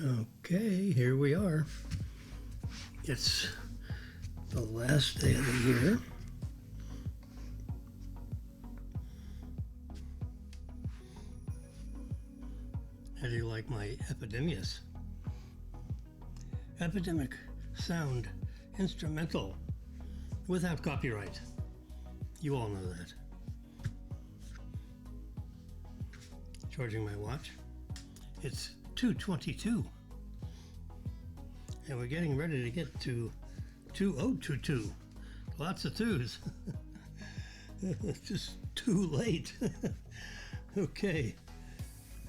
Okay, here we are. It's the last day of the year. How do you like my epidemius? Epidemic sound instrumental without copyright. You all know that. Charging my watch. It's 2:22. And we're getting ready to get to 2022. Lots of twos. It's just too late. Okay.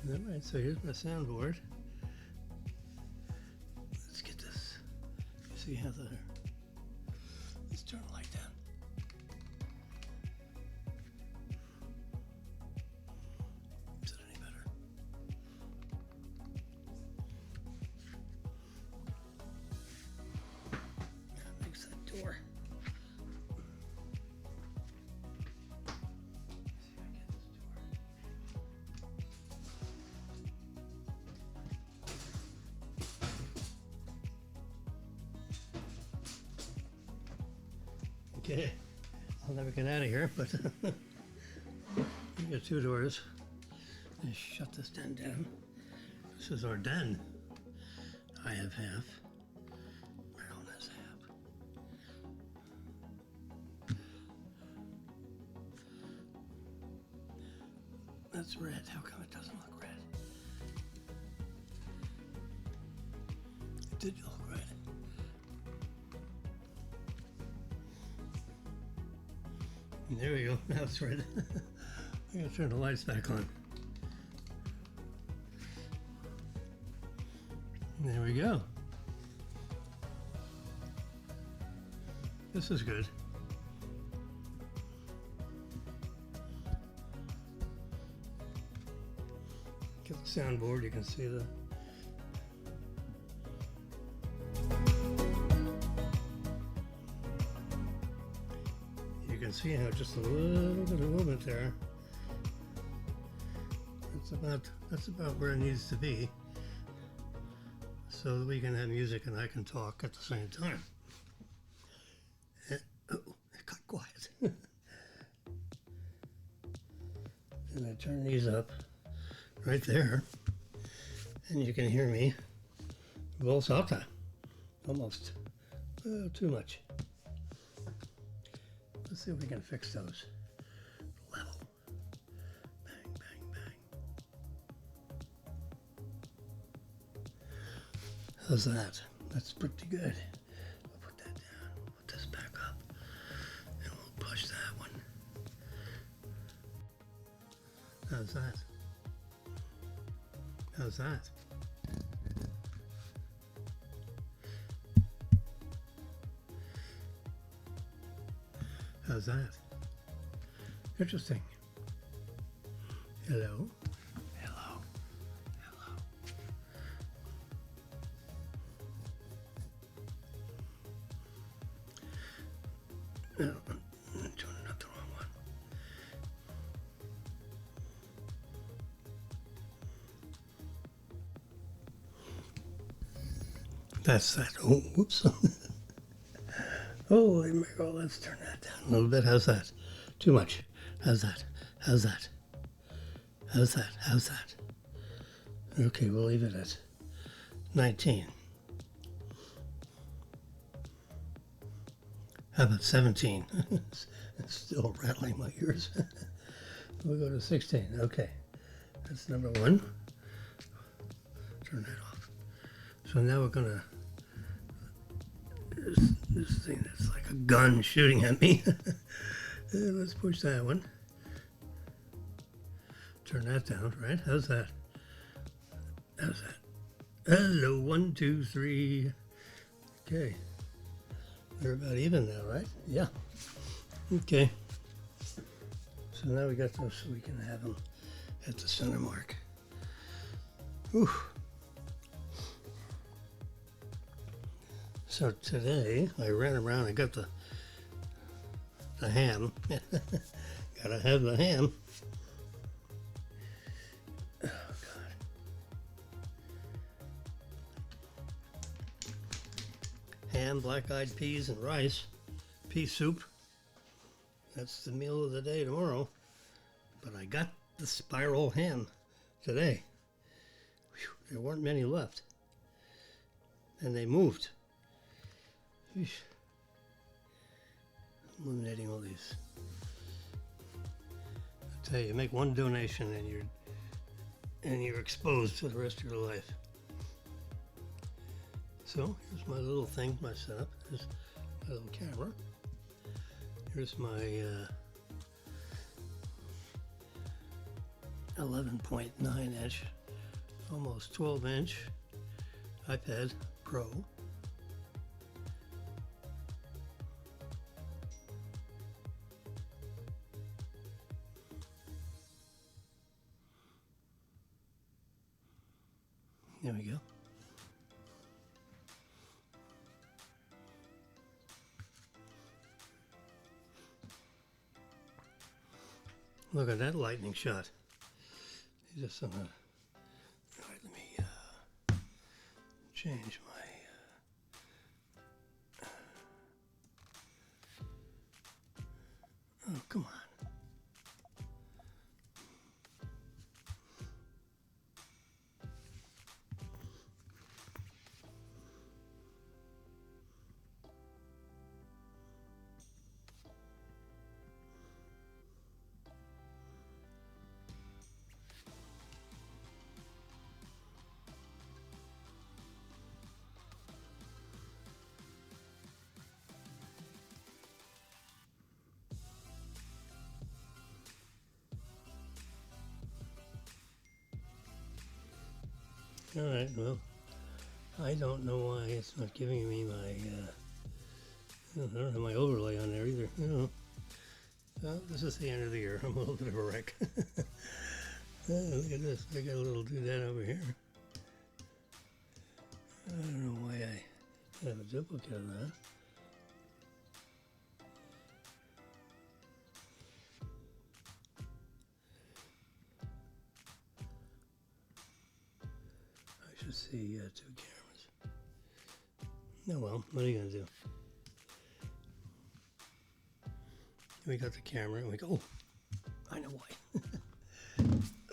All right, so here's my soundboard. Let's get this. See how let's turn the light down. Is it any better? That makes that door. Okay, I'll never get out of here, but we got two doors. Let's shut this den down. This is our den. I have half. Marilyn has half. That's red. How come it doesn't look red? It did look red. There we go. Now it's red. I'm gonna turn the lights back on. There we go. This is good. Get the soundboard. You can see the. You can see how just a little bit of movement there. That's about where it needs to be, so that we can have music and I can talk at the same time. Oh, it got quiet. And I turn these up right there, and you can hear me voz alta, almost too much. Let's see if we can fix those. Level. Bang, bang, bang. How's that? That's pretty good. We'll put that down. We'll put this back up. And we'll push that one. How's that? How's that? How's that? Interesting. Hello? Hello? Hello? No, I'm turning up the wrong one. That's that. Oh, whoops. Holy mackerel, let's turn that down a little bit. How's that? Too much. How's that? How's that? How's that? How's that? Okay, we'll leave it at 19. How about 17? It's still rattling my ears. We'll go to 16. Okay, that's number one. Turn that off. So now we're gonna. This thing that's like a gun shooting at me. Let's push that one. Turn that down, right? How's that? How's that? Hello, 1, 2, 3. Okay. They're about even now, right? Yeah. Okay. So now we got those so we can have them at the center mark. Whew. So today I ran around and got the ham. Gotta have the ham. Oh God. ham, black-eyed peas, and rice. Pea soup. That's the meal of the day tomorrow. But I got the spiral ham today. Whew, there weren't many left. And they moved. Eesh. Eliminating all these. I tell you, you make one donation and you're exposed for the rest of your life. So here's my little thing, my setup. Here's my little camera. Here's my 11.9 inch, almost 12 inch iPad Pro. There we go. Look at that lightning shot. Just all right, let me change my. Oh, come on. All right, well, I don't know why it's not giving me my, I don't have my overlay on there either, you know. Well, this is the end of the year. I'm a little bit of a wreck. Look at this. I got a little doodad over here. I don't know why I have a duplicate of that. I should see two cameras. Oh well, what are you going to do? We got the camera and we go, oh, I know why.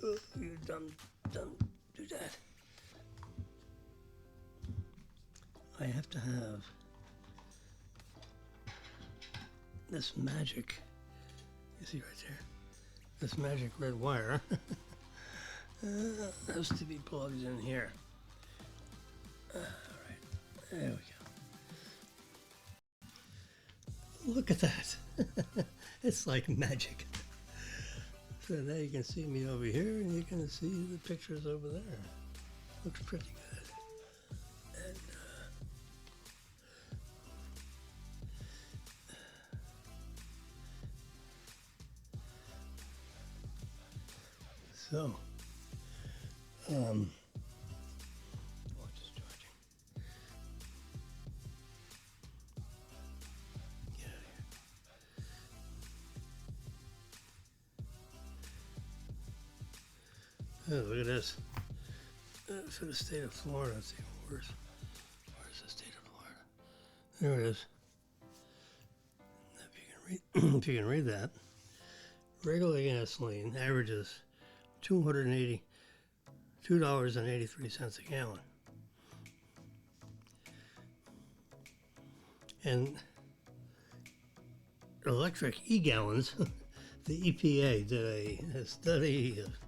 Oh, you dumb do that. I have to have this magic, you see right there, this magic red wire has to be plugged in here. All right, there we go. Look at that. It's like magic. So now you can see me over here and you can see the pictures over there. Looks pretty good. And so, just charging. Get out of here. Oh, look at this. For the state of Florida, it's even worse. Where's the state of Florida? There it is. If you can read, if you can read that, regular gasoline averages $2.83 a gallon. And electric e-gallons, the EPA did a study of,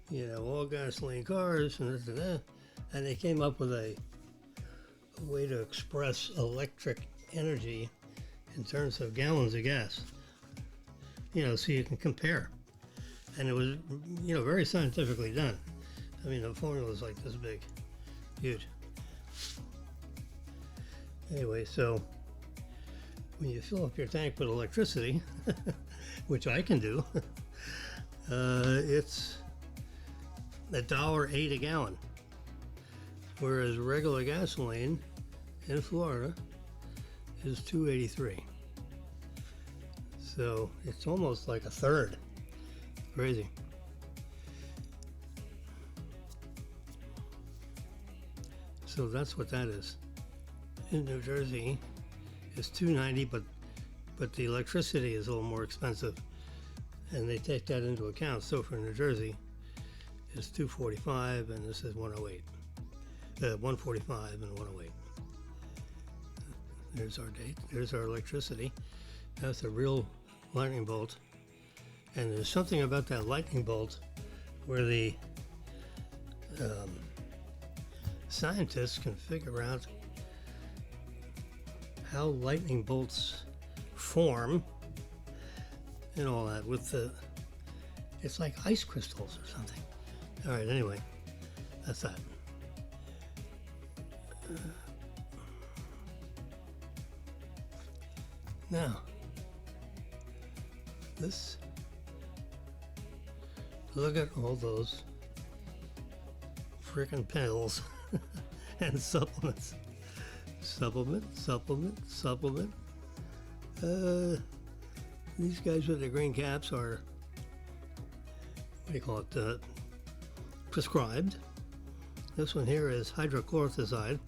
you know, all gasoline cars and this and that, and they came up with a way to express electric energy in terms of gallons of gas, you know, so you can compare. And it was, you know, very scientifically done. I mean, the formula is like this big, huge. Anyway, so when you fill up your tank with electricity, which I can do, it's $1.08 a gallon, whereas regular gasoline in Florida is $2.83. So it's almost like a third. Crazy. So that's what that is. in New Jersey is $2.90, but the electricity is a little more expensive, and they take that into account. So for New Jersey, it's $2.45, and this is $1.08. $1.45 and $1.08. There's our date. There's our electricity. That's a real lightning bolt, and there's something about that lightning bolt where the scientists can figure out how lightning bolts form and all that with it's like ice crystals or something. All right, anyway, that's that. Now, look at all those freaking pills and supplements. Supplement. These guys with the green caps are, what do you call it, prescribed. This one here is hydrochlorothiazide.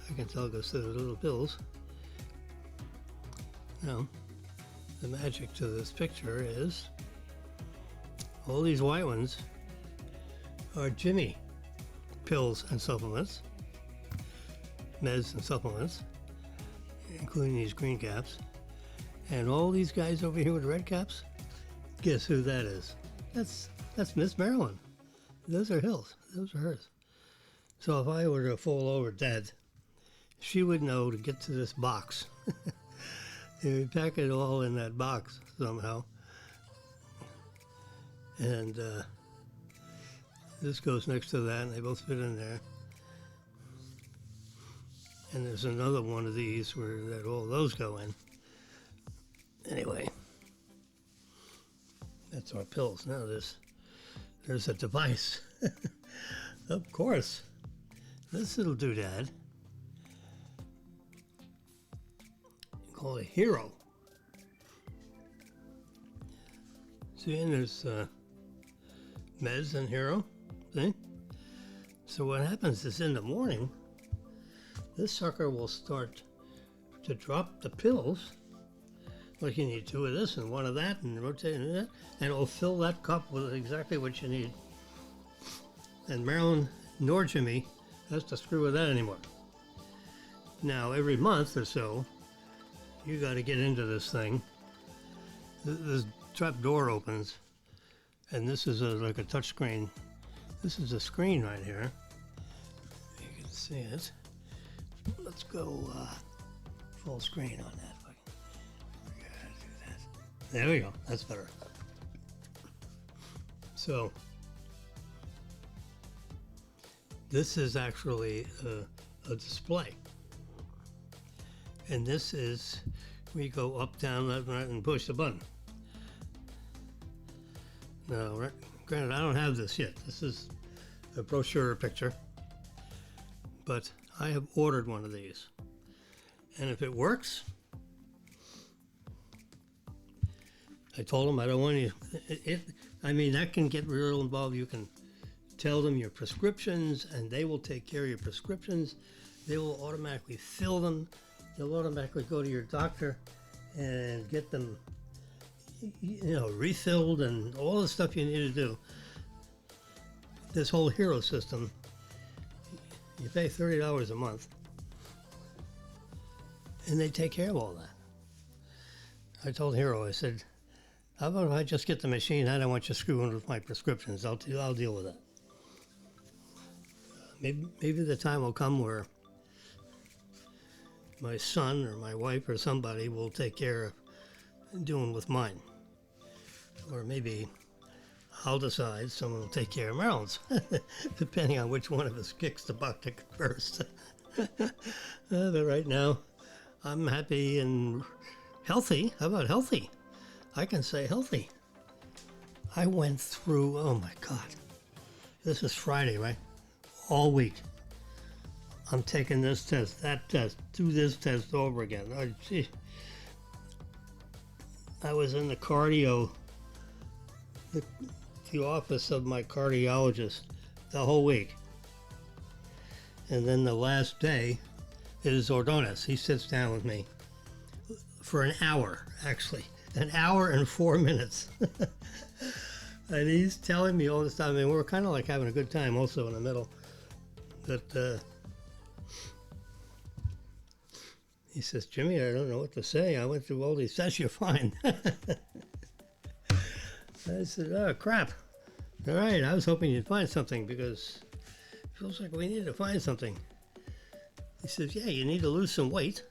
I can tell because they're little pills. Now, the magic to this picture is all these white ones are JimmY pills and supplements, meds and supplements, including these green caps. And all these guys over here with red caps, guess who that is? That's Miss Marilyn. Those are Hills. Those are hers. So if I were to fall over dead, she would know to get to this box. You pack it all in that box somehow. And this goes next to that, and they both fit in there. And there's another one of these where that all those go in. Anyway, that's our pills. Now there's a device. Of course, this little doodad called a Hero. See, and there's meds and Hero. See? So what happens is in the morning, this sucker will start to drop the pills. Like you need 2 of this and 1 of that and rotating that, and it'll fill that cup with exactly what you need. And Marilyn nor JimmY has to screw with that anymore. Now, every month or so, you got to get into this thing. This trap door opens, and this is like a touch screen. This is a screen right here. You can see it. Let's go full screen on that. There we go. That's better. So this is actually a display, and this is we go up, down, left, right, and push the button. Now, granted, I don't have this yet. This is a brochure picture, but I have ordered one of these, and if it works, I told them I don't want you. I mean, that can get real involved. You can tell them your prescriptions, and they will take care of your prescriptions. They will automatically fill them. They'll automatically go to your doctor and get them, refilled and all the stuff you need to do. This whole Hero system, you pay $30 a month, and they take care of all that. I told Hero, I said, how about if I just get the machine? I don't want you screwing with my prescriptions. I'll deal with that. Maybe the time will come where my son or my wife or somebody will take care of doing with mine. Or maybe I'll decide someone will take care of Marilyn's, depending on which one of us kicks the bucket first. But right now, I'm happy and healthy. How about healthy? I can say healthy. I went through, oh my God, this is Friday, right? All week. I'm taking this test, that test, do this test over again. Oh, gee. I was in the the office of my cardiologist the whole week. And then the last day, is Ordonez. He sits down with me for an hour, actually. An hour and 4 minutes. And he's telling me all this time. I mean, we're kind of like having a good time also in the middle. But he says, Jimmy, I don't know what to say. I went through all these tests. You're fine. I said, oh, crap. All right, I was hoping you'd find something because it feels like we need to find something. He says, yeah, you need to lose some weight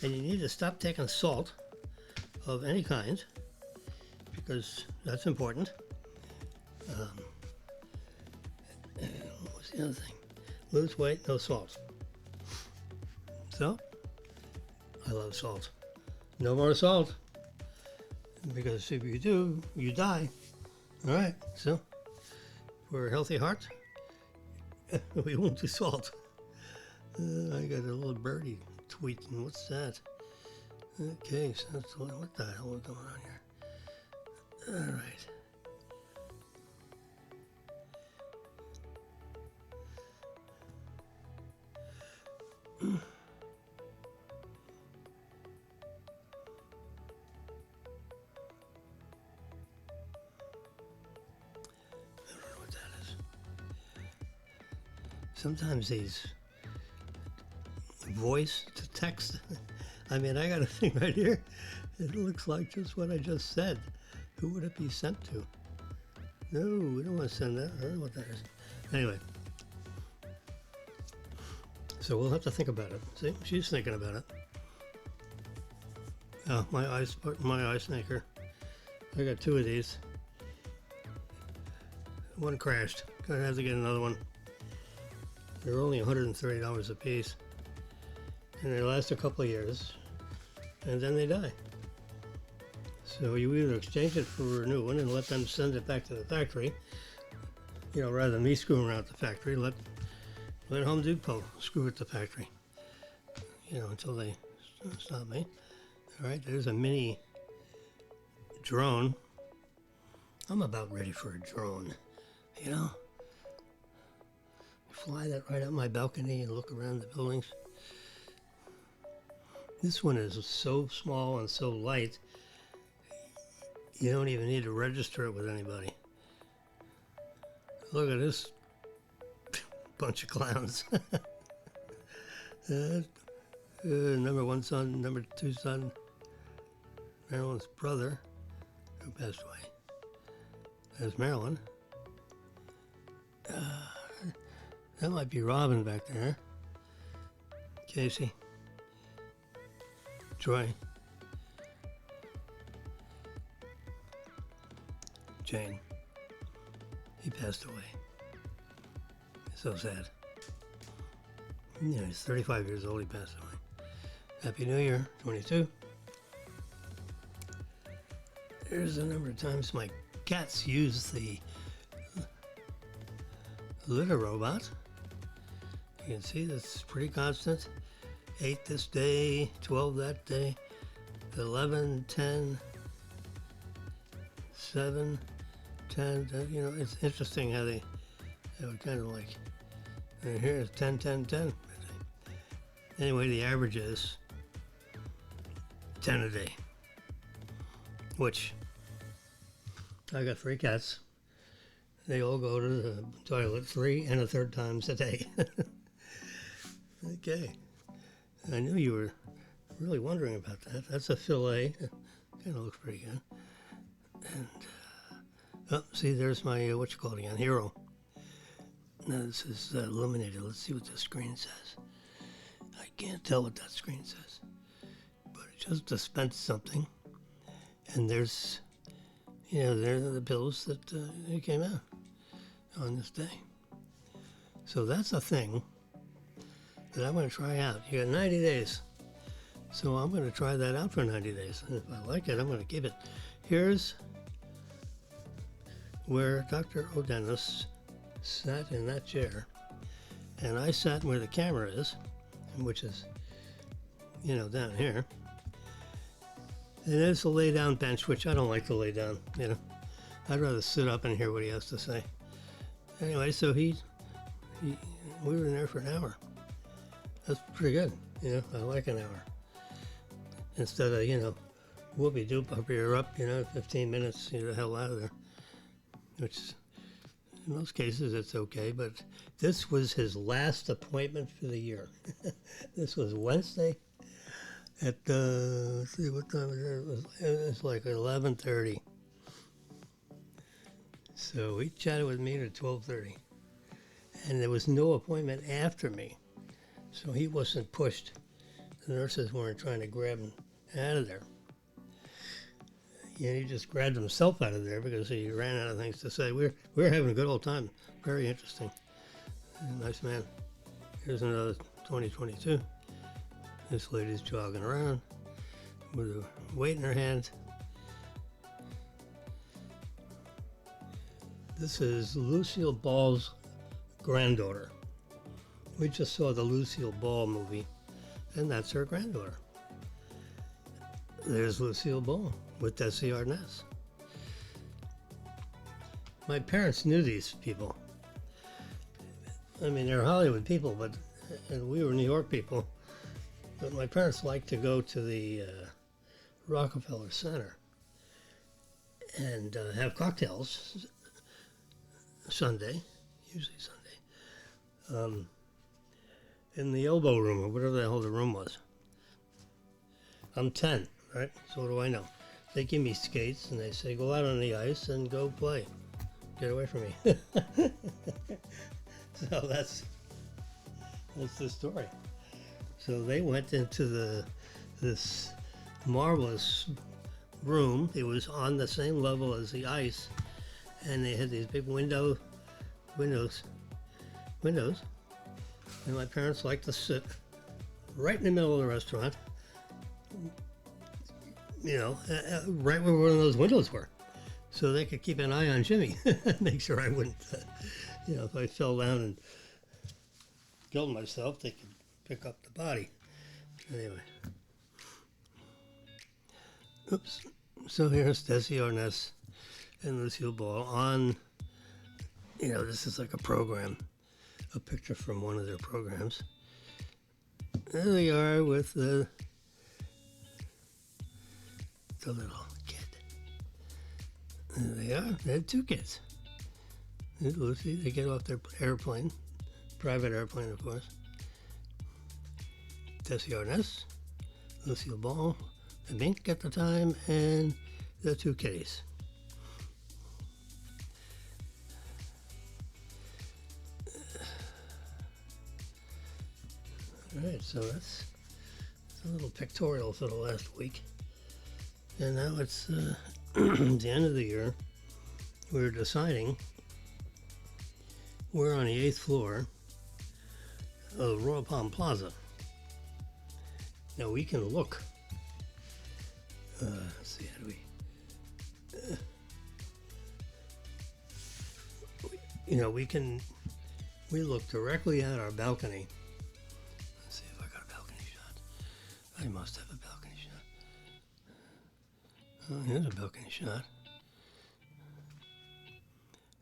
and you need to stop taking salt of any kind because that's important. What's the other thing? Lose weight, no salt. So, I love salt. No more salt. Because if you do, you die. All right, so for a healthy heart, we won't do salt. I got a little birdie tweeting. What's that? Okay, so that's what the hell is going on here? All right. Sometimes these voice to text, I mean, I got a thing right here. It looks like just what I just said. Who would it be sent to? No, we don't want to send that. I don't know what that is. Anyway, so we'll have to think about it. See, she's thinking about it. Oh, my ice maker. I got 2 of these. One crashed. Gonna have to get another one. They're only $130 a piece, and they last a couple of years, and then they die. So you either exchange it for a new one and let them send it back to the factory, you know, rather than me screwing around at the factory. Let Home Depot screw at the factory, you know, until they stop me. All right, there's a mini drone. I'm about ready for a drone, you know. Fly that right out my balcony and look around the buildings. This one is so small and so light, you don't even need to register it with anybody. Look at this bunch of clowns. Number 1 son, number 2 son, Marilyn's brother, who passed away. There's Marilyn. That might be Robin back there. Casey. Troy. Jane. He passed away. So sad. You know, he's 35 years old, he passed away. Happy New Year, 22. There's the number of times my cats use the litter robot. You can see that's pretty constant. 8 this day, 12 that day, 11, 10, 7, 10, you know, it's interesting how they would kind of like, and here's 10, 10, 10. Anyway, the average is 10 a day, which I got 3 cats. They all go to the toilet 3 and 1/3 times a day. Okay. I knew you were really wondering about that. That's a fillet. Kind of looks pretty good. And, oh, see, there's my, what you call it again, Hero. Now this is illuminated. Let's see what the screen says. I can't tell what that screen says. But it just dispensed something. And there's, you know, there are the pills that came out on this day. So that's a thing that I'm going to try out. You got 90 days. So I'm going to try that out for 90 days. And if I like it, I'm going to keep it. Here's where Dr. O'Dennis sat in that chair. And I sat where the camera is, which is, you know, down here. And there's a lay down bench, which I don't like to lay down, you know. I'd rather sit up and hear what he has to say. Anyway, so we were in there for an hour. That's pretty good. You know, I like an hour. Instead of, you know, whoopie-doop, up you're up, you know, 15 minutes, you're the hell out of there. Which, in most cases, it's okay, but this was his last appointment for the year. This was Wednesday at, let's see, what time it was? It was like 11:30. So he chatted with me at 12:30. And there was no appointment after me. So he wasn't pushed. The nurses weren't trying to grab him out of there. Yeah, he just grabbed himself out of there because he ran out of things to say. We're having a good old time. Very interesting. Nice man. Here's another 2022. This lady's jogging around with a weight in her hand. This is Lucille Ball's granddaughter. We just saw the Lucille Ball movie, and that's her granddaughter. There's Lucille Ball with Desi Arnaz. My parents knew these people. I mean, they're Hollywood people, but and we were New York people. But my parents liked to go to the Rockefeller Center and have cocktails Sunday, usually Sunday, in the elbow room or whatever the hell the room was. I'm 10, right? So what do I know? They give me skates and they say, go out on the ice and go play. Get away from me. So that's the story. So they went into this marvelous room. It was on the same level as the ice, and they had these big windows. And my parents liked to sit right in the middle of the restaurant, you know, right where one of those windows were, so they could keep an eye on Jimmy, make sure I wouldn't, you know, if I fell down and killed myself, they could pick up the body. Anyway. Oops. So here's Desi Arnaz and Lucille Ball on, you know, this is like a program, a picture from one of their programs. There they are with the little kid. There they are. They had two kids. There's Lucy. They get off their airplane, private airplane, of course. Desi Arnaz, Lucille Ball, the mink at the time, and the two kitties. All right, so that's a little pictorial for the last week. And now it's the end of the year. We're deciding we're on the 8th floor of Royal Palm Plaza. Now we can look. Let's see, how do we? You know, we look directly at our balcony. Let's see if I got a balcony shot. I must have a balcony shot. Oh, here's a balcony shot.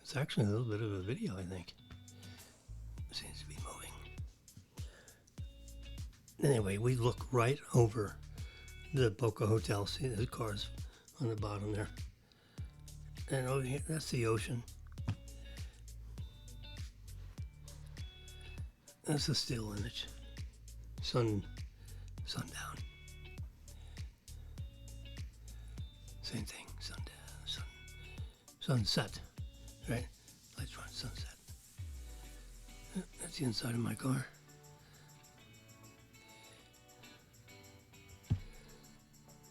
It's actually a little bit of a video, I think. Seems to be moving. Anyway, we look right over the Boca Hotel. See, there's cars on the bottom there. And over here, that's the ocean. That's a still image. Sundown. Same thing, sunset, right? Lights run, sunset. That's the inside of my car.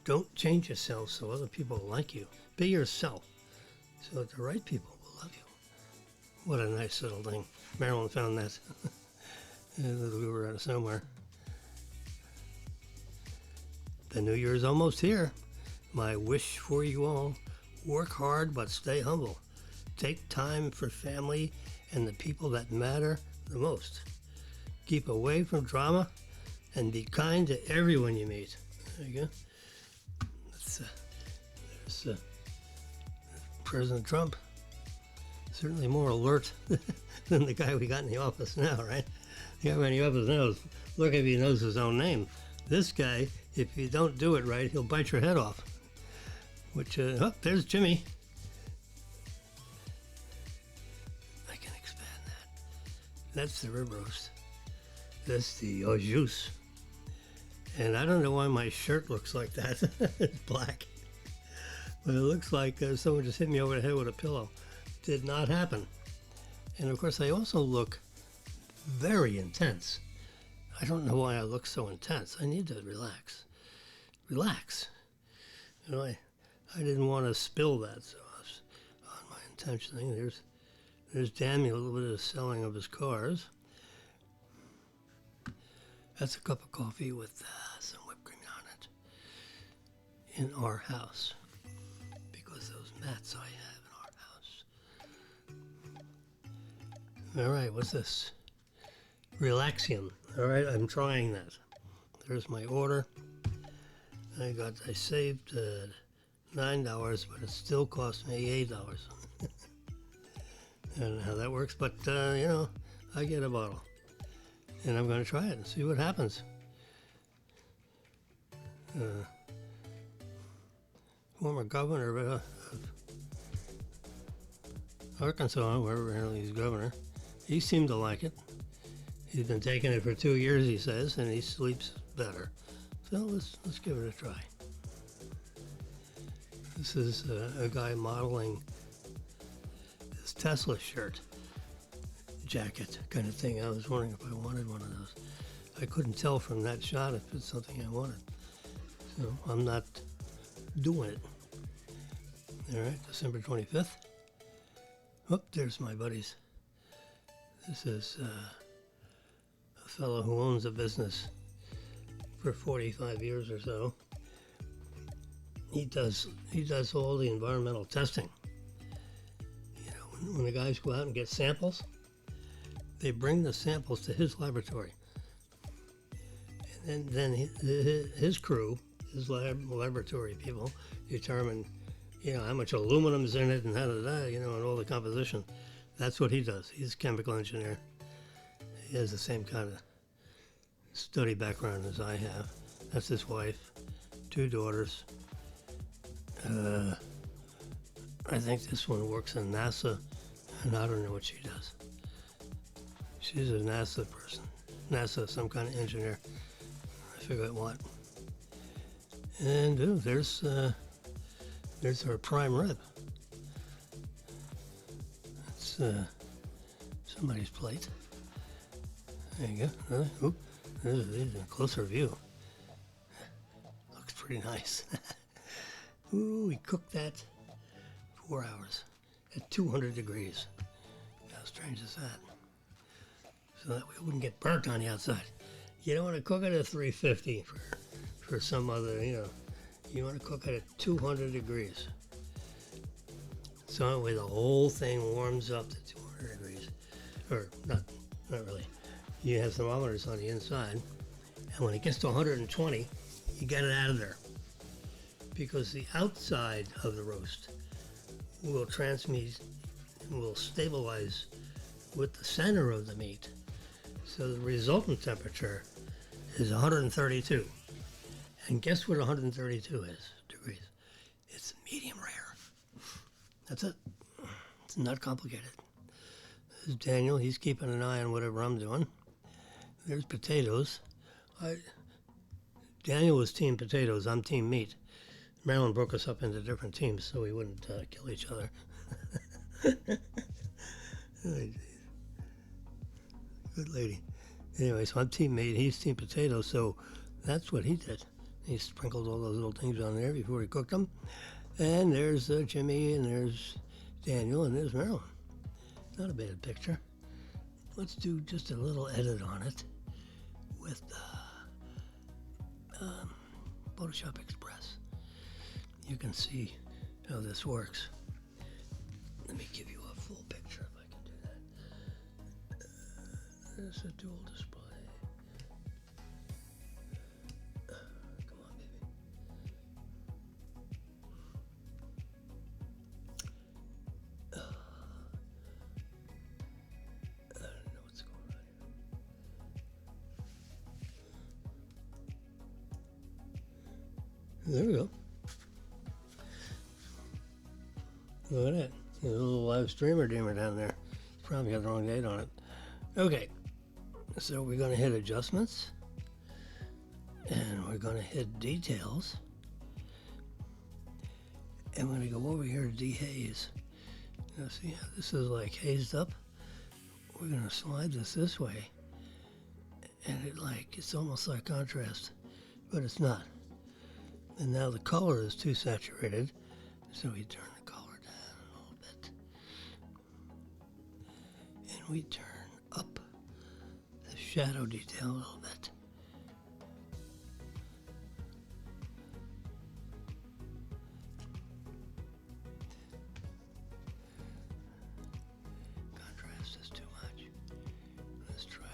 Don't change yourself so other people like you. Be yourself so that the right people will love you. What a nice little thing. Marilyn found that. We were out somewhere. The new year is almost here. My wish for you all, work hard but stay humble. Take time for family and the people that matter the most. Keep away from drama and be kind to everyone you meet. There you go. There's President Trump. Certainly more alert than the guy we got in the office now, right? Yeah, when he up his nose, look if he knows his own name. This guy, if you don't do it right, he'll bite your head off. Which, oh, there's JimmY. I can expand that. That's the rib roast. That's the au jus. And I don't know why my shirt looks like that. It's black. But it looks like someone just hit me over the head with a pillow. Did not happen. And of course, I also look very intense. I don't know why I look so intense. I need to relax. Relax. You know, I didn't want to spill that, so I was on my intention thing. There's Danny, a little bit of the selling of his cars. That's a cup of coffee with some whipped cream on it in our house, because those mats I have in our house. All right, what's this? Relaxium. All right, I'm trying that. There's my order. I saved $9, but it still cost me $8. I don't know how that works, but you know, I get a bottle. And I'm going to try it and see what happens. Former governor of Arkansas, wherever he's governor, he seemed to like it. He's been taking it for 2 years, he says, and he sleeps better. So let's give it a try. This is a guy modeling his Tesla shirt. Jacket kind of thing. I was wondering if I wanted one of those. I couldn't tell from that shot if it's something I wanted. So I'm not doing it. All right, December 25th. Oh, there's my buddies. This is a fellow who owns a business for 45 years or so. He does all the environmental testing. You know, when the guys go out and get samples, they bring the samples to his laboratory, and then his crew, his laboratory people, determine, you know, how much aluminum's in it and you know, and all the composition. That's what he does. He's a chemical engineer. He has the same kind of study background as I have. That's his wife, 2 daughters. I think this one works in NASA, and I don't know what she does. She's a NASA person. NASA, some kind of engineer. I forget what. And there's our prime rib. That's somebody's plate. There you go. There's a closer view. Looks pretty nice. Ooh, we cooked that 4 hours at 200 degrees. How strange is that? So that way it wouldn't get burnt on the outside. You don't want to cook it at 350 for some other, you know. You want to cook it at 200 degrees. So that way the whole thing warms up to 200 degrees. Or not really. You have thermometers on the inside, and when it gets to 120, you get it out of there. Because the outside of the roast will stabilize with the center of the meat. So the resultant temperature is 132. And guess what 132 is degrees? It's medium rare. That's it. It's not complicated. There's Daniel. He's keeping an eye on whatever I'm doing. There's potatoes. Daniel was team potatoes. I'm team meat. Marilyn broke us up into different teams so we wouldn't kill each other. Good lady. Anyway, so I'm team meat. He's team potatoes. So that's what he did. He sprinkled all those little things on there before he cooked them. And there's JimmY, and there's Daniel, and there's Marilyn. Not a bad picture. Let's do just a little edit on it with Photoshop Express. You can see how this works. Let me give you a full picture if I can do that. There's a dual display. Come on, baby. I don't know what's going on here. There we go. Look at that. There's a little live streamer dimmer down there. Probably got the wrong date on it. Okay. So we're going to hit adjustments. And we're going to hit details. And we're going to go over here to dehaze. Now see how this is like hazed up? We're going to slide this way. And it's almost like contrast, but it's not. And now the color is too saturated, so we turn the color down a little bit. And we turn up the shadow detail a little bit. Contrast is too much. Let's try.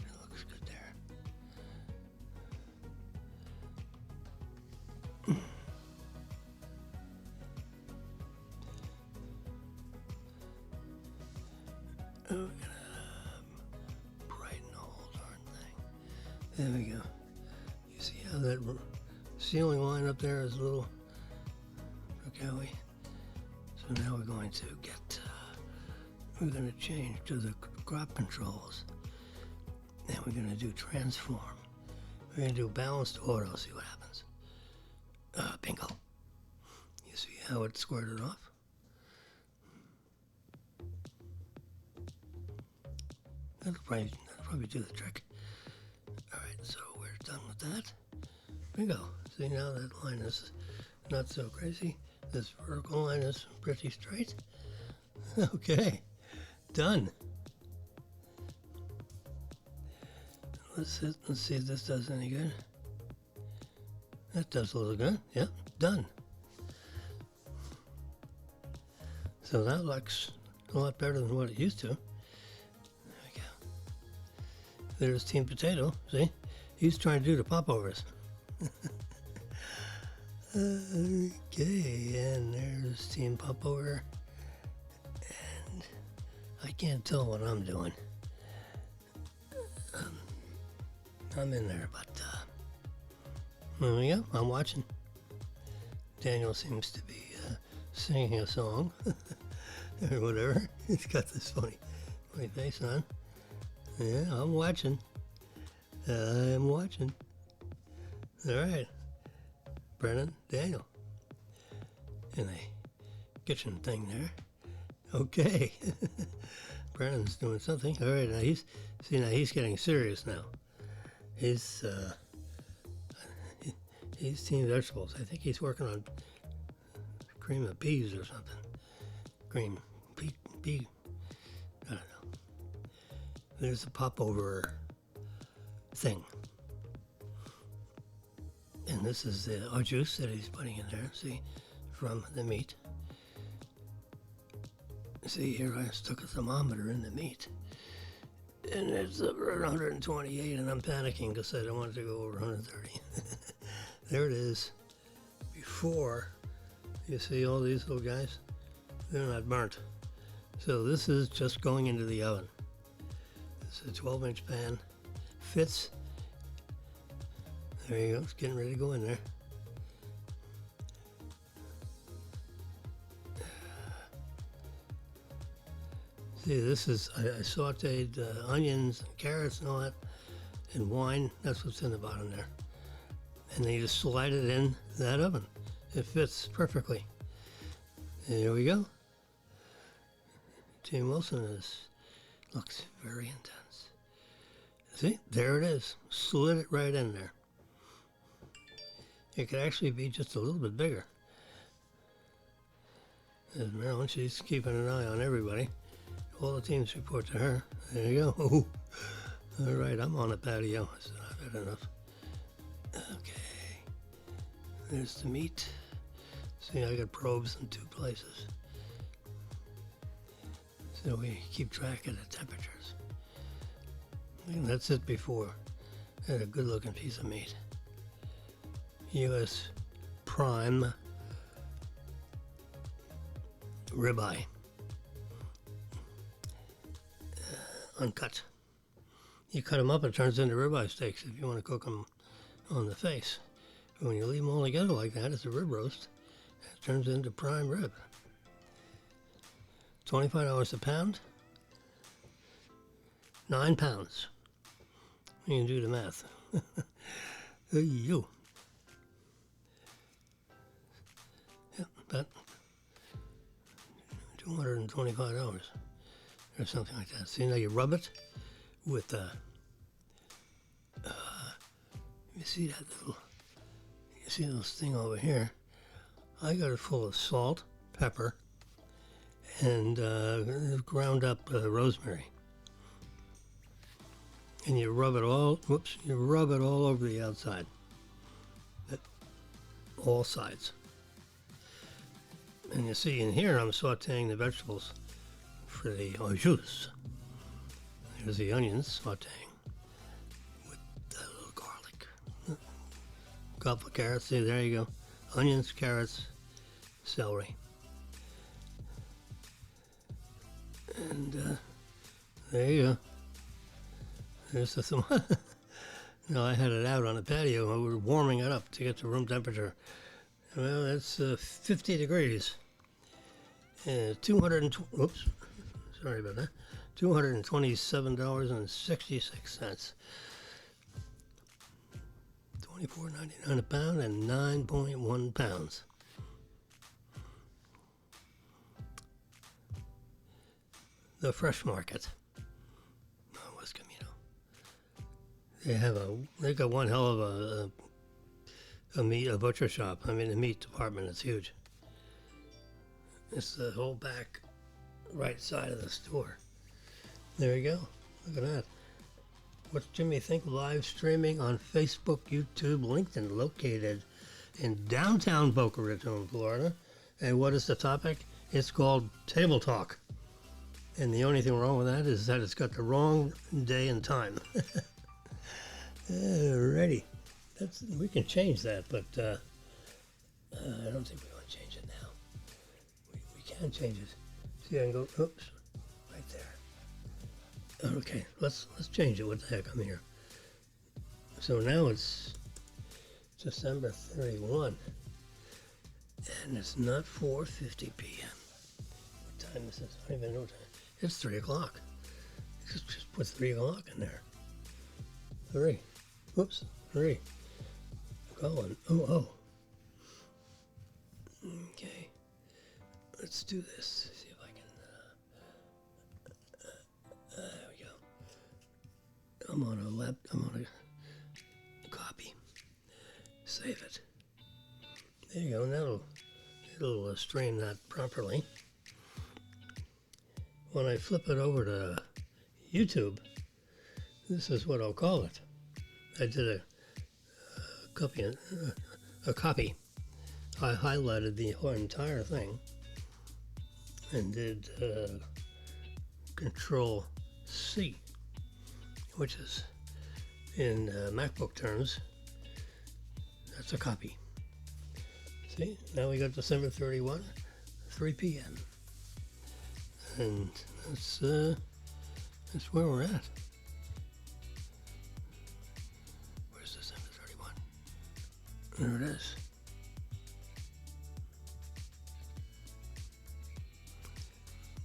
It looks good there. Oh, we're gonna brighten the whole darn thing. There we go. You see how that ceiling line up there is a little crooked? So now we're going to we're going to change to the crop controls. And we're going to do transform. We're going to do balanced auto, see what happens. Bingo. You see how it squared it off? That'll probably do the trick. All right, so we're done with that. Bingo. See, now that line is not so crazy. This vertical line is pretty straight. Okay, done. Let's see if this does any good. That does a little good. Yep, done. So that looks a lot better than what it used to. There we go. There's Team Potato. See? He's trying to do the popovers. Okay, and there's Team Popover. And I can't tell what I'm doing. I'm in there, but there we go. I'm watching. Daniel seems to be singing a song or whatever. He's got this funny face on. Yeah, I'm watching. I'm watching. All right. Brennan, Daniel. In the kitchen thing there. Okay. Brennan's doing something. All right, now he's getting serious now. He's Team Vegetables. I think he's working on cream of peas or something. Cream pea. I don't know. There's the popover thing. And this is our juice that he's putting in there, see, from the meat. See, here I stuck a thermometer in the meat. And it's over 128, and I'm panicking because I don't want it to go over 130. There it is. Before, you see all these little guys? They're not burnt. So this is just going into the oven. It's a 12-inch pan. Fits. There you go. It's getting ready to go in there. See, this is, I sauteed onions and carrots and all that, and wine. That's what's in the bottom there. And then you just slide it in that oven. It fits perfectly. There we go. Team Wilson looks very intense. See, there it is. Slid it right in there. It could actually be just a little bit bigger. There's Marilyn, she's keeping an eye on everybody. All the teams report to her. There you go. Oh, all right, I'm on a patio. So I've had enough. Okay. There's the meat. See, I got probes in 2 places. So we keep track of the temperatures. And that's it before. Had a good looking piece of meat. U.S. prime ribeye. Uncut. You cut them up, it turns into ribeye steaks if you want to cook them on the face. When you leave them all together like that, it's a rib roast. It turns into prime rib. $25 a pound. 9 pounds. You can do the math. Hey, you. Yeah, about $225 or something like that. See, now you rub it with you see that little, you see this thing over here? I got it full of salt, pepper, and ground up rosemary. And you rub it all, you rub it all over the outside. All sides. And you see in here I'm sauteing the vegetables for the au jus. There's the onions sauteing with a little garlic. A couple of carrots, see, there you go. Onions, carrots, celery. And there you go. There's the no, I had it out on the patio. We were warming it up to get to room temperature. Well, it's 50 degrees. And oops, sorry about that. $227.66. $24.99 a pound and 9.1 pounds. The fresh market. They got one hell of a butcher shop. I mean, the meat department is huge. It's the whole back right side of the store. There you go. Look at that. What's Jimmy Think live streaming on Facebook, YouTube, LinkedIn, located in downtown Boca Raton, Florida. And what is the topic? It's called Table Talk. And the only thing wrong with that is that it's got the wrong day and time. Alrighty, we can change that, but I don't think we want to change it now. We can change it. See, I can go, oops, right there. Okay, let's change it. What the heck, I'm here. So now it's December 31, and it's not 4:50 p.m. What time is this? I don't even know what time. It's 3 o'clock. Just put 3 o'clock in there. 3. Whoops, 3. Colin. Oh. Okay. Let's do this. See if I can. There we go. I'm on a copy. Save it. There you go. Now it'll stream that properly. When I flip it over to YouTube, this is what I'll call it. I did a copy. I highlighted the whole entire thing and did Control C, which is in MacBook terms, that's a copy. See, now we got December 31, 3 p.m. And that's where we're at. Where's December 31? There it is.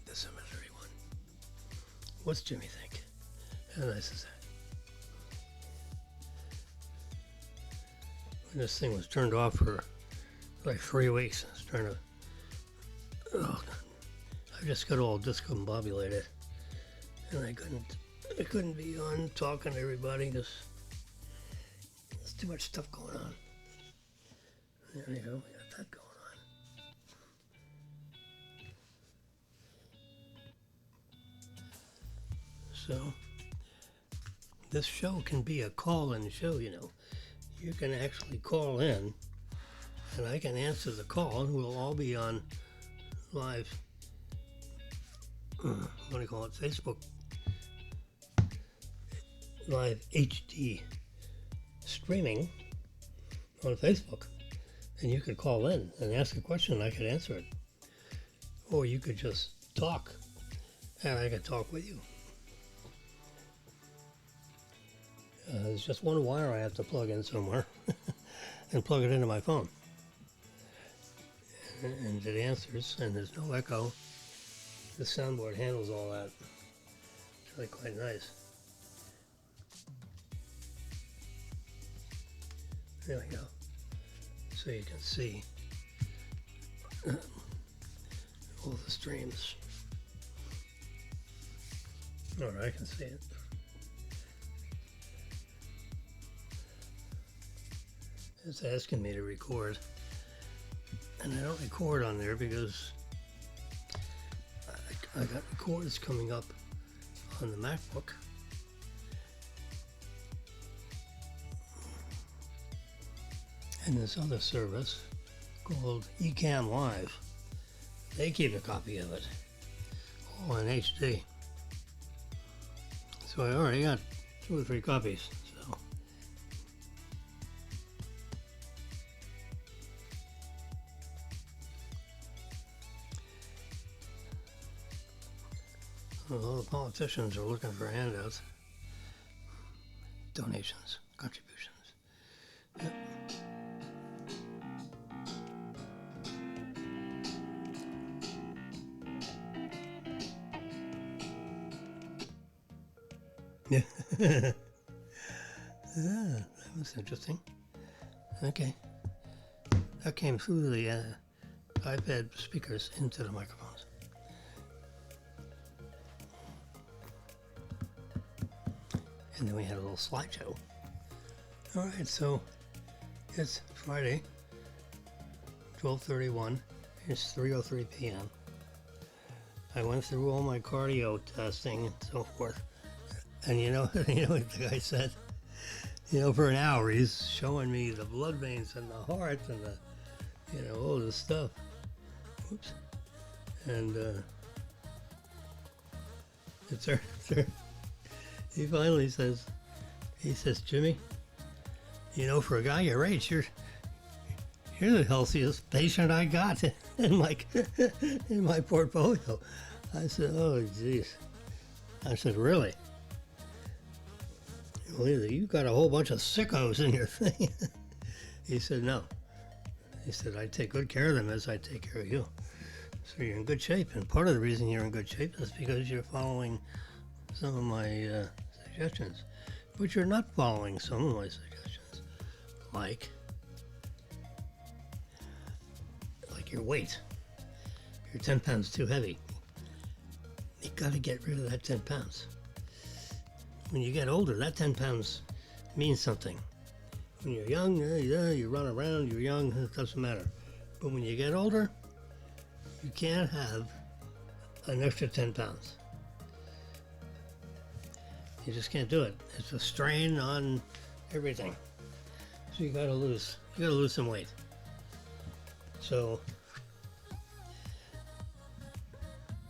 December 31. What's Jimmy think? How nice is that? When this thing was turned off for like 3 weeks, I was trying to, I just got all discombobulated, and I couldn't be on talking to everybody because there's too much stuff going on. There you go, we got that going on. So, this show can be a call-in show, you know. You can actually call in, and I can answer the call, and we'll all be on live, what do you call it, Facebook Live HD streaming on Facebook. And you could call in and ask a question, and I could answer it. Or you could just talk, and I could talk with you. There's just one wire I have to plug in somewhere and plug it into my phone. And it answers, and there's no echo. The soundboard handles all that. It's really quite nice. There we go. So you can see all the streams. Or I can see it. It's asking me to record. And I don't record on there because I got records coming up on the MacBook. And this other service called Ecamm Live, they keep a copy of it, all in HD. So I already got 2 or 3 copies. So all the politicians are looking for handouts, donations, contributions. Yep. Yeah. That was interesting. Okay. That came through the iPad speakers into the microphones. And then we had a little slideshow. All right, so it's Friday, 12:31. It's 3:03 p.m. I went through all my cardio testing and so forth. And you know what the guy said? For an hour he's showing me the blood veins and the heart and the, all this stuff. Oops. And he finally says, Jimmy, for a guy your age, you're the healthiest patient I got in my portfolio. I said, oh geez. I said, really? Well, you got a whole bunch of sickos in your thing. He said, no. He said, I take good care of them as I take care of you. So you're in good shape. And part of the reason you're in good shape is because you're following some of my suggestions. But you're not following some of my suggestions. Like your weight. You're 10 pounds too heavy. You got to get rid of that 10 pounds. When you get older, that 10 pounds means something. When you're young, you run around, you're young, it doesn't matter. But when you get older, you can't have an extra 10 pounds. You just can't do it. It's a strain on everything. So you gotta lose some weight. So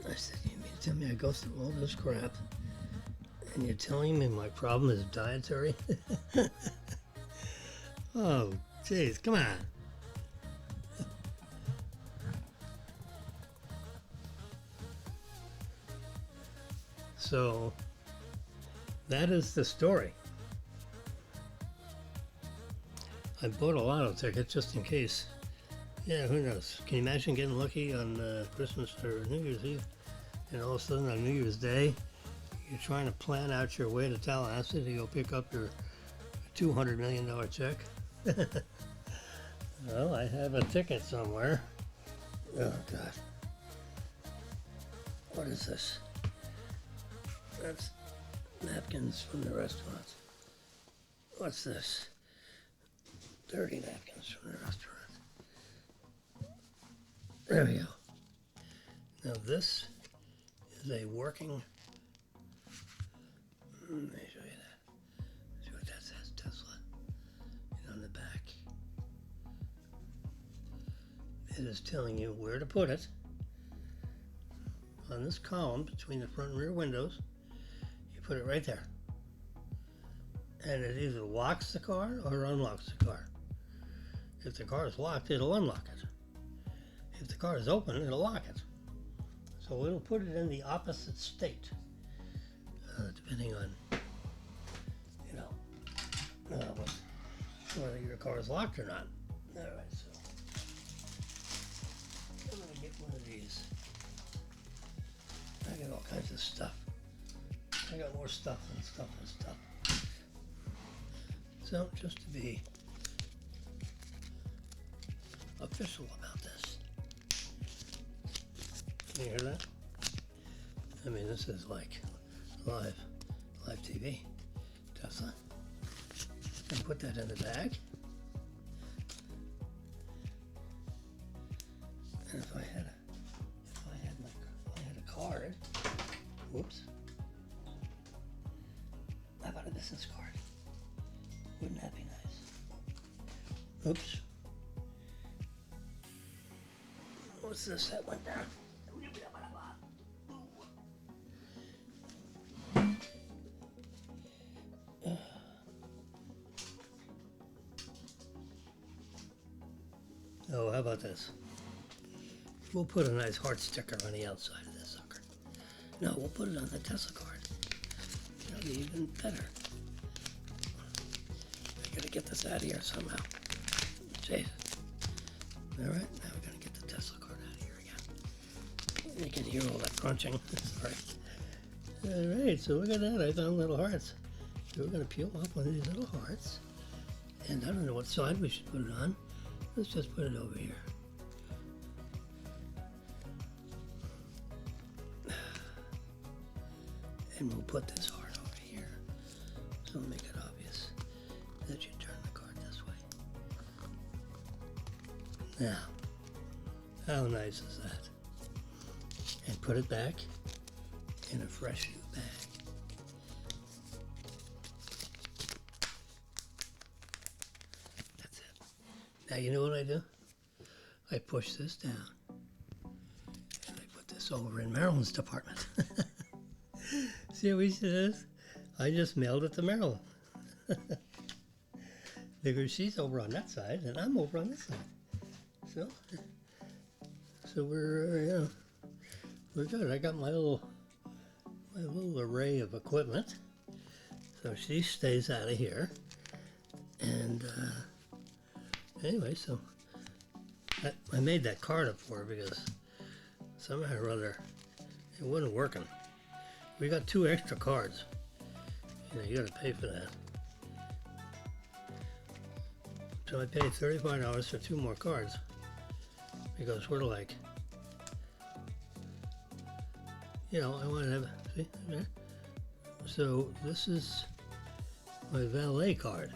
I said, you mean to tell me I go through all this crap and you're telling me my problem is dietary? Oh, jeez, come on. So that is the story. I bought a lotto ticket just in case. Yeah, who knows? Can you imagine getting lucky on Christmas or New Year's Eve, and all of a sudden on New Year's Day, you're trying to plan out your way to Tallahassee to go pick up your $200 million check? Well, I have a ticket somewhere. Oh, God. What is this? That's napkins from the restaurant. What's this? Dirty napkins from the restaurant. There we go. Now this is a working... Let me show you that. See what that says, Tesla. And on the back, it is telling you where to put it. On this column between the front and rear windows, you put it right there. And it either locks the car or unlocks the car. If the car is locked, it'll unlock it. If the car is open, it'll lock it. So it'll put it in the opposite state, depending on, car is locked or not. All right, so I'm gonna get one of these. I got all kinds of stuff. I got more stuff and stuff and stuff. So just to be official about this. Can you hear that? I mean, this is like live TV. Tesla. And put that in the bag. And if I had a card, whoops. How about a business card? Wouldn't that be nice? Oops. What's this that went down? Oh, how about this? We'll put a nice heart sticker on the outside of this sucker. No, we'll put it on the Tesla card. That'll be even better. I gotta get this out of here somehow. Jeez. All right, now we're gonna get the Tesla card out of here again. You can hear all that crunching. Sorry. All right, so look at that. I found little hearts. So we're gonna peel off one of these little hearts. And I don't know what side we should put it on. Let's just put it over here. And we'll put this heart over here. So we'll make it obvious that you turn the card this way. Now, how nice is that? And put it back in a fresh new bag. Now you know what I do? I push this down and I put this over in Marilyn's department. See how easy it is? I just mailed it to Marilyn. Because she's over on that side and I'm over on this side. So we're good. I got my little array of equipment. So she stays out of here. And anyway, so I made that card up for her because somehow or other it wasn't working. We got 2 extra cards. You know, you gotta pay for that. So I paid $35 for 2 more cards because we're like, you know, I want to have, see, there. So this is my valet card.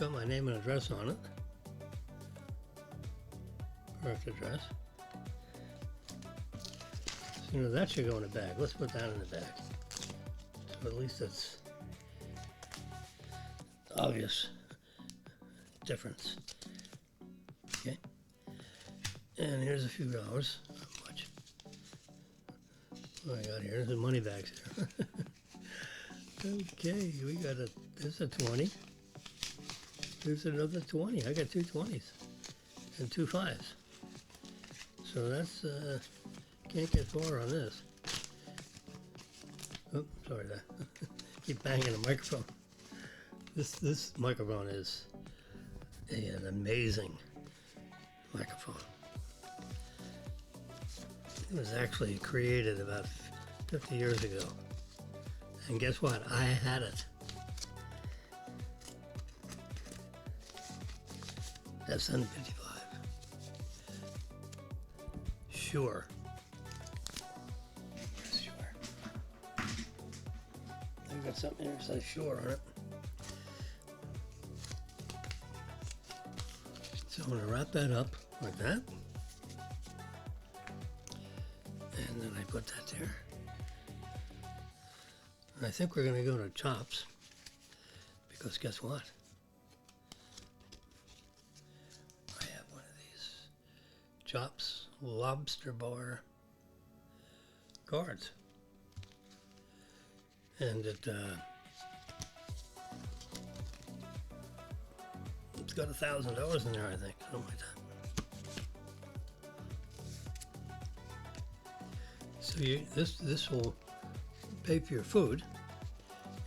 Got my name and address on it. Correct address. So, you know, that should go in a bag. Let's put that in the bag. So at least it's obvious difference. Okay. And here's a few dollars. Not much. What I got here? There's money bags here. Okay, we got there's a 20. There's another 20. I got 2 20s and 2 5s. So that's, can't get far on this. Oh, sorry, keep banging the microphone. This microphone is an amazing microphone. It was actually created about 50 years ago. And guess what? I had it. SN55. Sure. Yes, sure. I've got something here that says sure on it. So I'm going to wrap that up like that. And then I put that there. And I think we're going to go to Chops. Because guess what? Chops lobster bar cards, and it's got $1,000 in there, I think, something like that. So this will pay for your food,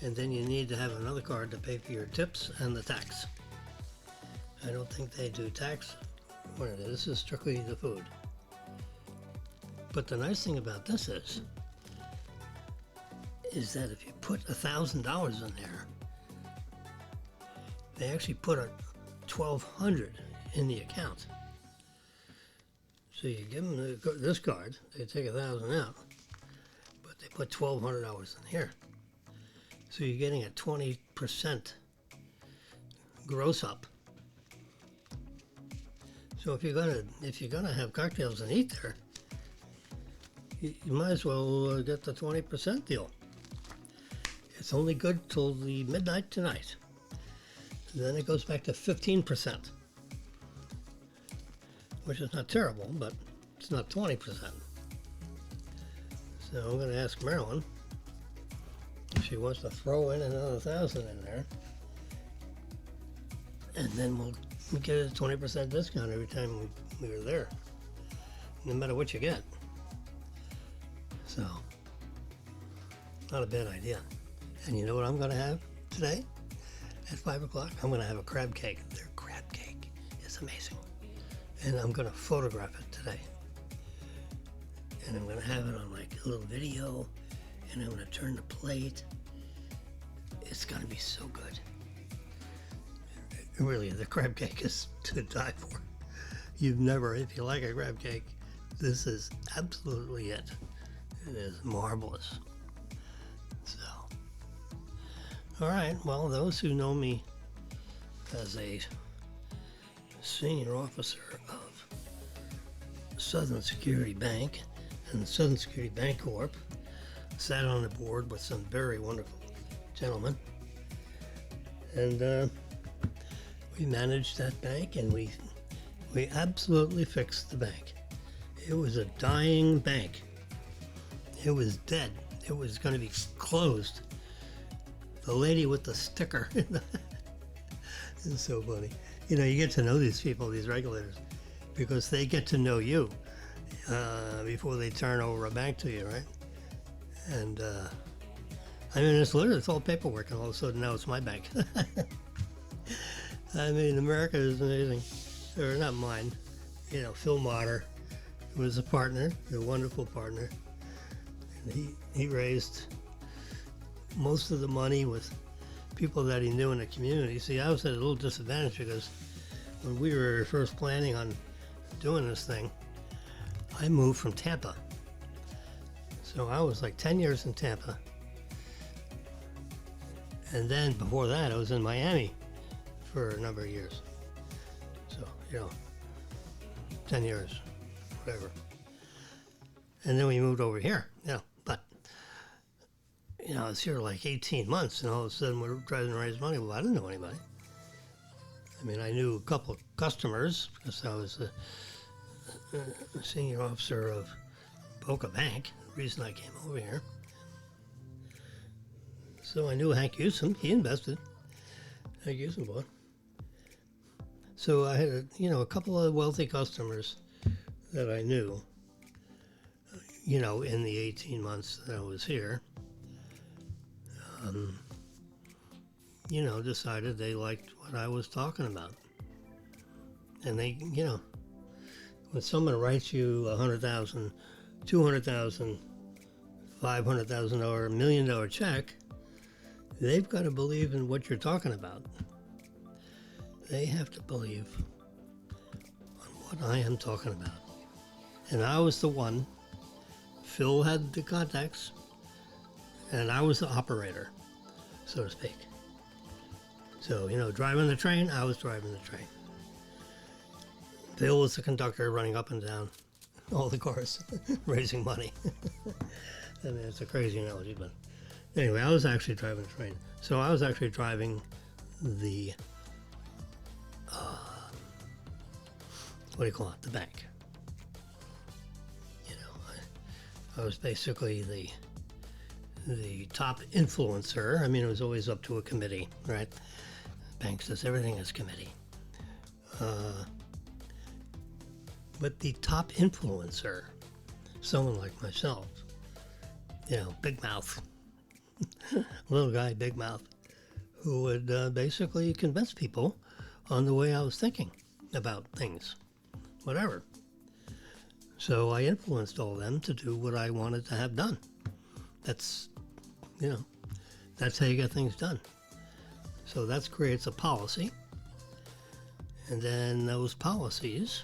and then you need to have another card to pay for your tips and the tax. I don't think they do tax. This is strictly the food. But the nice thing about this is that if you put $1,000 in there, they actually put a $1,200 in the account. So you give them this card, they take $1,000 out, but they put $1,200 in here. So you're getting a 20% gross up. So if you're gonna have cocktails and eat there, you might as well get the 20% deal. It's only good till the midnight tonight. And then it goes back to 15%, which is not terrible, but it's not 20%. So I'm going to ask Marilyn if she wants to throw in another 1,000 in there, and then we'll get a 20% discount every time we were there, no matter what you get. So, not a bad idea. And you know what I'm going to have today at 5 o'clock? I'm going to have a crab cake. Their crab cake is amazing. And I'm going to photograph it today. And I'm going to have it on like a little video, and I'm going to turn the plate. It's going to be so good. Really, the crab cake is to die for. If you like a crab cake, this is absolutely it. It is marvelous. So, all right, well, those who know me as a senior officer of Southern Security Bank and Southern Security Bank Corp, sat on the board with some very wonderful gentlemen, and we managed that bank, and we absolutely fixed the bank. It was a dying bank. It was dead. It was going to be closed. The lady with the sticker. It's so funny. You know, you get to know these people, these regulators, because they get to know you before they turn over a bank to you, right? And I mean, it's all paperwork, and all of a sudden now it's my bank. I mean, America is amazing. Or not mine. You know, Phil Motter was a partner, a wonderful partner. And he raised most of the money with people that he knew in the community. See, I was at a little disadvantage because when we were first planning on doing this thing, I moved from Tampa. So I was like 10 years in Tampa. And then before that, I was in Miami for a number of years. So, you know, 10 years, whatever. And then we moved over here, you know, but, you know, I was here like 18 months, and all of a sudden we're trying to raise money. Well, I didn't know anybody. I mean, I knew a couple of customers because I was a senior officer of Boca Bank, the reason I came over here. So I knew Hank Houston. He invested. Hank Houston bought. So I had, a couple of wealthy customers that I knew, in the 18 months that I was here. Decided they liked what I was talking about. And they, when someone writes you $100,000, $200,000, $500,000, $1 million check, they've got to believe in what you're talking about. They have to believe on what I am talking about. And I was the one. Phil had the contacts, and I was the operator, so to speak. So, driving the train, I was driving the train. Phil was the conductor running up and down all the cars, raising money. I mean, it's a crazy analogy, but anyway, I was actually driving the train. So I was actually driving the, the bank. I was basically the top influencer. I mean, it was always up to a committee, right? The bank says everything is committee. But the top influencer, someone like myself, big mouth, little guy, big mouth, who would basically convince people on the way I was thinking about things, whatever. So I influenced all of them to do what I wanted to have done. That's, that's how you get things done. So that creates a policy. And then those policies,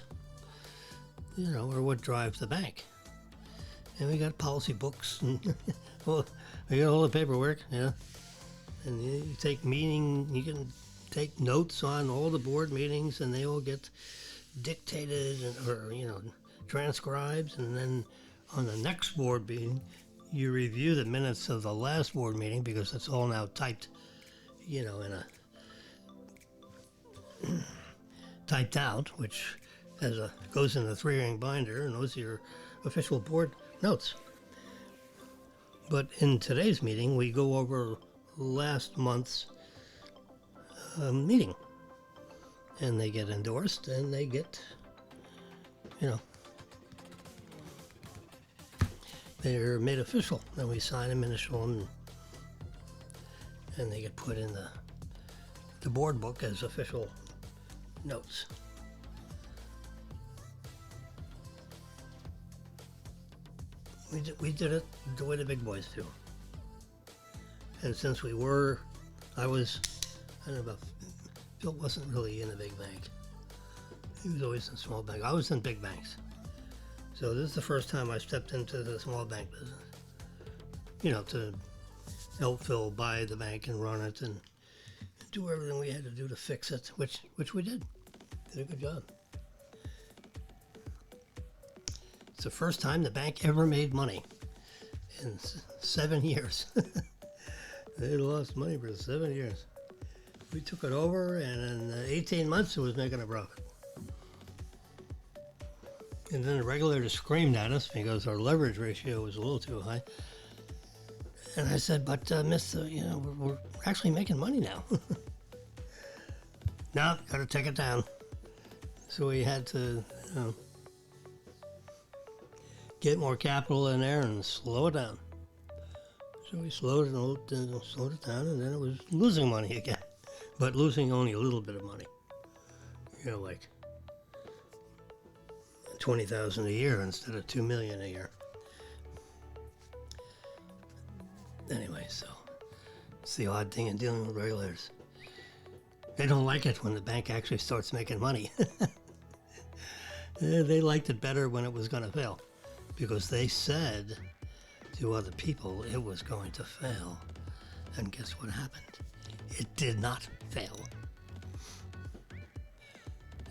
are what drives the bank. And we got policy books, and well, we got all the paperwork, And you you can take notes on all the board meetings, and they all get dictated or transcribed. And then on the next board meeting, you review the minutes of the last board meeting because it's all now typed, in a typed out, which goes in a 3-ring binder, and those are your official board notes. But in today's meeting, we go over last month's meeting, and they get endorsed, and they get, they're made official. Then we sign them, initial them, and they get put in the board book as official notes. We did it the way the big boys do. And since I don't know about, Phil wasn't really in a big bank. He was always in small bank. I was in big banks. So this is the first time I stepped into the small bank business. To help Phil buy the bank and run it and do everything we had to do to fix it, which we did. Did a good job. It's the first time the bank ever made money in 7 years. They lost money for 7 years. We took it over, and in 18 months it was making a profit. And then the regulator screamed at us because our leverage ratio was a little too high. And I said, but mister, we're actually making money now. No, got to take it down. So we had to get more capital in there and slow it down. So we slowed it down, and then it was losing money again. But losing only a little bit of money. Like $20,000 a year instead of $2 million a year. Anyway, so it's the odd thing in dealing with regulators. They don't like it when the bank actually starts making money. They liked it better when it was going to fail, because they said to other people it was going to fail. And guess what happened? It did not fail.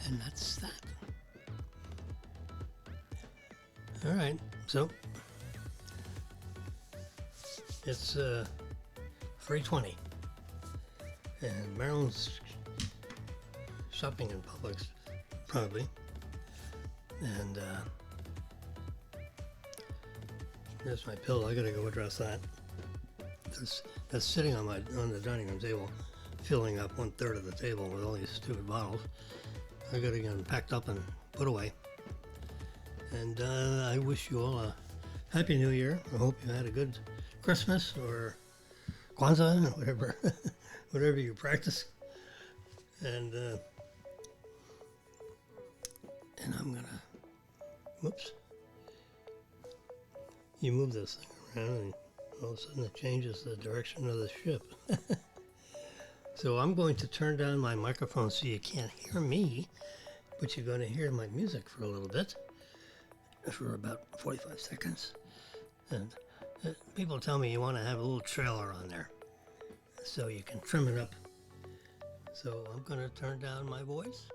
And that's that. All right, so it's 3:20, and Marilyn's shopping in Publix, probably, and there's my pill. I gotta go address that. That's sitting on the dining room table, filling up 1/3 of the table with all these stupid bottles. I gotta get them packed up and put away. And I wish you all a Happy New Year. I hope you had a good Christmas or Kwanzaa or whatever you practice. And I'm gonna, whoops. You move this thing around and all of a sudden it changes the direction of the ship. So I'm going to turn down my microphone so you can't hear me, but you're going to hear my music for a little bit. For about 45 seconds. And people tell me you want to have a little trailer on there so you can trim it up. So I'm going to turn down my voice.